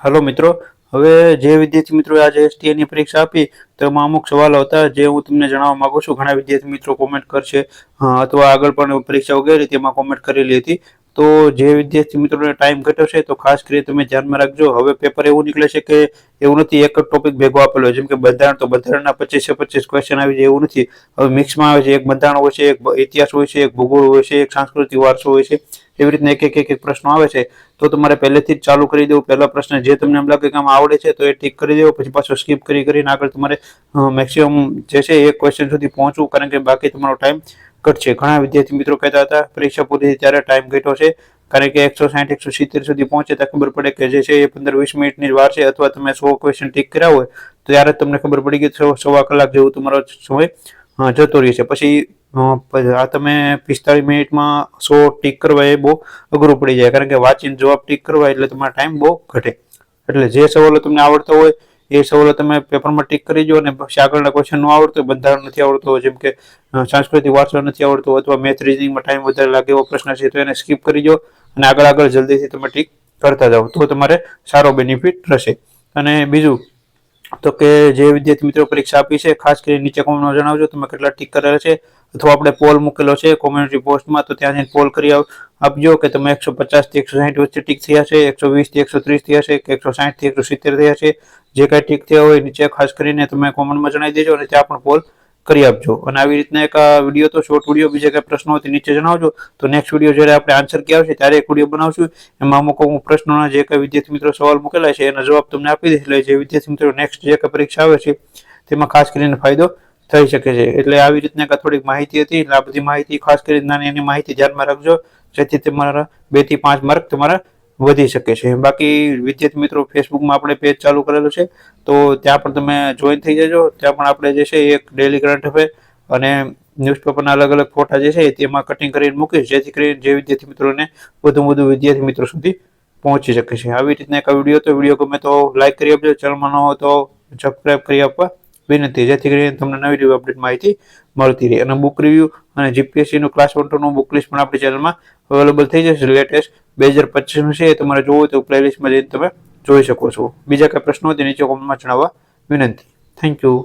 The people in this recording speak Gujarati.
हेलो मित्रों, હવે જે વિદ્યાર્થી મિત્રો આજે એસટીએ ની પરીક્ષા આપી તેમાં અમુક સવાલો હતા જે હું તમને જણાવવા માંગુ છું. ઘણા વિદ્યાર્થી મિત્રો કોમેન્ટ કરશે અથવા આગળ પણ પરીક્ષા વગેરે તેમાં કોમેન્ટ કરેલી હતી. તો જે વિદ્યાર્થી મિત્રોને ટાઈમ ઘટ્યો છે તો ખાસ કરીને તમે ધ્યાનમાં રાખજો. હવે પેપર એવું નીકળે છે કે એવું નથી એક જ ટોપિક ભેગો આપેલો હોય, જેમ કે બંધારણ તો બંધારણના 25 ક્વેશ્ચન આવી જાય એવું નથી. હવે મિક્સમાં આવે છે, એક બંધારણ હોય છે, એક ઇતિહાસ હોય છે, એક ભૂગોળ હોય છે, એક સાંસ્કૃતિક વારસો હોય છે. એવી રીતના એક પ્રશ્નો આવે છે. તો તમારે પહેલેથી જ ચાલુ કરી દેવું. પહેલા પ્રશ્ન જે તમને એમ લાગે કે આમાં આવડે છે તો એ ટીક કરી દેવો, પછી પાછો સ્કીપ કરીને આગળ તમારે મેક્સિમમ જે છે એક ક્વેશ્ચન સુધી પહોંચવું, કારણ કે બાકી તમારો ટાઈમ ઘટશે. ઘણા વિદ્યાર્થી મિત્રો કહેતા હતા પરીક્ષા પૂરી ત્યારે ટાઈમ ઘટ્યો છે, કારણ કે 160-170 સુધી પહોંચે તો ખબર પડે કે જે છે એ 15-20 મિનિટની જ વાર છે, અથવા તમે 100 ક્વેશ્ચન ટીક કર્યા હોય તો ત્યારે તમને ખબર પડી ગઈ સવા કલાક જેવું તમારો સમય જતો રહે છે. પછી આ તમે 45 મિનિટમાં 100 ટીક કરવા એ બહુ અઘરું પડી જાય, કારણ કે વાંચીને જવાબ ટીક કરવા એટલે તમારો ટાઈમ બહુ ઘટે. એટલે જે સવાલો તમને આવડતો હોય એ સવાલો તમે પેપરમાં ટીક કરી દો, અને પછી આગળના ક્વેશ્ચન ન આવડતો, બંધારણ નથી આવડતો, જેમ કે સાંસ્કૃતિક વારસો નથી આવડતો, અથવા મેથ રીઝનિંગમાં ટાઈમ વધારે લાગે એવો પ્રશ્ન છે તો એને સ્કીપ કરી દો અને આગળ જલ્દીથી તમે ટીક કરતા જાઓ, તો તમારે સારો બેનિફિટ રહેશે. અને બીજું તો કે જે વિદ્યાર્થી મિત્રો પરીક્ષા આપી છે ખાસ કરીને નીચે કોમેન્ટમાં જણાવજો તમે કેટલા ટીક કરેલા છે, અથવા આપણે પોલ મૂકેલો છે કોમ્યુનિટી પોસ્ટમાં, તો ત્યાં જઈને પોલ કરી આપજો કે તમે 150 થી 160 વચ્ચે ટીક થયા છે, 120 થી 130 થયા છે, કે 160 થી 170 થયા છે. જે કાંઈ ટીક થયા હોય નીચે ખાસ કરીને તમે કોમેન્ટમાં જણાવી દેજો, અને ત્યાં પણ પોલ કરી આપજો. અને આવી રીતના એક વિડીયો તો શોર્ટ વિડીયો, બીજા કઈ પ્રશ્નો હોય નીચે જણાવજો. તો નેક્સ્ટ વિડીયો જ્યારે આપણે આન્સર કી આવશે ત્યારે એક વિડીયો બનાવશું. એમાં અમુક પ્રશ્નોના જે કઈ વિદ્યાર્થી મિત્રો સવાલ મૂકેલા છે એના જવાબ તમને આપી દઈશ, એટલે જે વિદ્યાર્થી મિત્રો નેક્સ્ટ જે કઈ પરીક્ષા આવે છે તેમાં ખાસ કરીને ફાયદો થઈ શકે છે. એટલે આવી રીતના થોડીક માહિતી હતી. એટલે આ બધી માહિતી ખાસ કરીને નાની એની માહિતી ધ્યાનમાં રાખજો, જેથી તમારા 2 થી 5 માર્ક તમારા વધી શકે છે. બાકી વિદ્યાર્થી મિત્રો ફેસબુકમાં આપણે પેજ ચાલુ કરેલું છે, તો ત્યાં પણ તમે જોઈન થઈ જજો. ત્યાં પણ આપણે જે છે એક ડેલી કરંટ અફેર અને ન્યૂઝપેપરના અલગ ફોટા જે છે તેમાં કટિંગ કરીને મૂકીશ, જેથી કરીને જે વિદ્યાર્થી મિત્રોને વધુ વિદ્યાર્થી મિત્રો સુધી પહોંચી શકે છે. આવી રીતના એક વિડીયો તો વિડીયો ગમે તો લાઈક કરી આપજો, ચેનલમાં ન હોય તો સબસ્ક્રાઈબ કરી આપવા વિનંતી, જેથી કરીને તમને નવી અપડેટ માહિતી મળતી રહે. અને બુક રિવ્યુ અને જીપીએસસીનું ક્લાસ 1 2 નું બુક લિસ્ટ પણ આપણી ચેનલમાં અવેલેબલ થઈ જશે. લેટેસ્ટ 2025 છે, તમારે જોવું હોય તો પ્લેલિસ્ટમાં જઈને તમે જોઈ શકો છો. બીજા કઈ પ્રશ્નો હોય તો નીચે કોમેન્ટમાં જણાવવા વિનંતી. Thank you.